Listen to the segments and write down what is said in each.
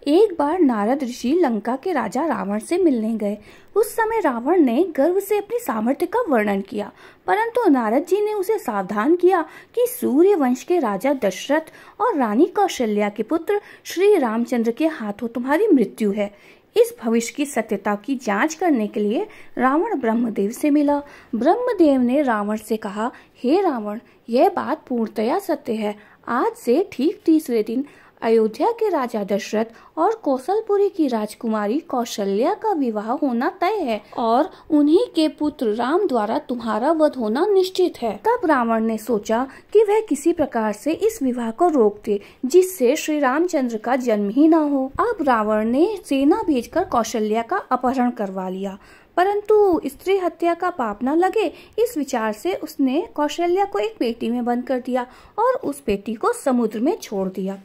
एक बार नारद ऋषि लंका के राजा रावण से मिलने गए। उस समय रावण ने गर्व से अपनी सामर्थ्य का वर्णन किया, परंतु नारद जी ने उसे सावधान किया कि सूर्य वंश के राजा दशरथ और रानी कौशल्या के पुत्र श्री रामचंद्र के हाथों तुम्हारी मृत्यु है। इस भविष्य की सत्यता की जांच करने के लिए रावण ब्रह्मदेव से मिला। ब्रह्मदेव ने रावण से कहा, हे रावण, यह बात पूर्णतया सत्य है। आज से ठीक तीसरे दिन अयोध्या के राजा दशरथ और कौशलपुरी की राजकुमारी कौशल्या का विवाह होना तय है और उन्हीं के पुत्र राम द्वारा तुम्हारा वध होना निश्चित है। तब रावण ने सोचा कि वह किसी प्रकार से इस विवाह को रोक दे, जिससे श्री रामचंद्र का जन्म ही न हो। अब रावण ने सेना भेजकर कौशल्या का अपहरण करवा लिया, परंतु स्त्री हत्या का पाप न लगे, इस विचार से उसने कौशल्या को एक पेटी में बंद कर दिया और उस पेटी को समुद्र में छोड़ दिया।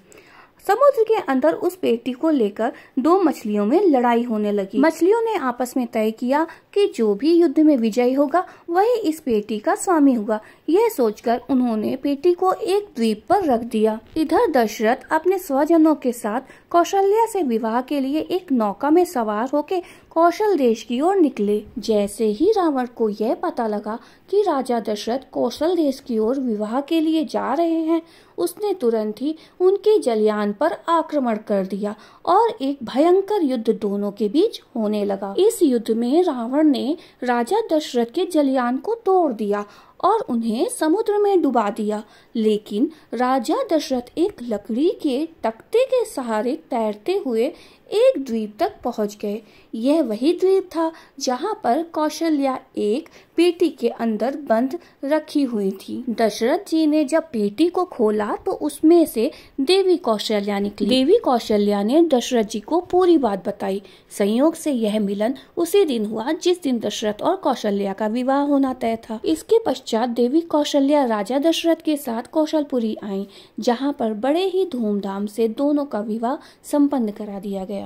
समुद्र के अंदर उस पेटी को लेकर दो मछलियों में लड़ाई होने लगी। मछलियों ने आपस में तय किया कि जो भी युद्ध में विजयी होगा वही इस पेटी का स्वामी होगा। यह सोचकर उन्होंने पेटी को एक द्वीप पर रख दिया। इधर दशरथ अपने स्वजनों के साथ कौशल्या से विवाह के लिए एक नौका में सवार होकर कौशल देश की ओर निकले। जैसे ही रावण को यह पता लगा कि राजा दशरथ कौशल देश की ओर विवाह के लिए जा रहे हैं, उसने तुरंत ही उनके जलयान पर आक्रमण कर दिया और एक भयंकर युद्ध दोनों के बीच होने लगा। इस युद्ध में रावण ने राजा दशरथ के जलयान को तोड़ दिया और उन्हें समुद्र में डुबा दिया, लेकिन राजा दशरथ एक लकड़ी के तख्ते के सहारे तैरते हुए एक द्वीप तक पहुंच गए। यह वही द्वीप था जहां पर कौशल्या एक पेटी के अंदर बंद रखी हुई थी। दशरथ जी ने जब पेटी को खोला तो उसमें से देवी कौशल्या निकली। देवी कौशल्या ने दशरथ जी को पूरी बात बताई। संयोग से यह मिलन उसी दिन हुआ जिस दिन दशरथ और कौशल्या का विवाह होना तय था। इसके पश्चात देवी कौशल्या राजा दशरथ के साथ कौशलपुरी आईं, जहां पर बड़े ही धूमधाम से दोनों का विवाह संपन्न करा दिया गया।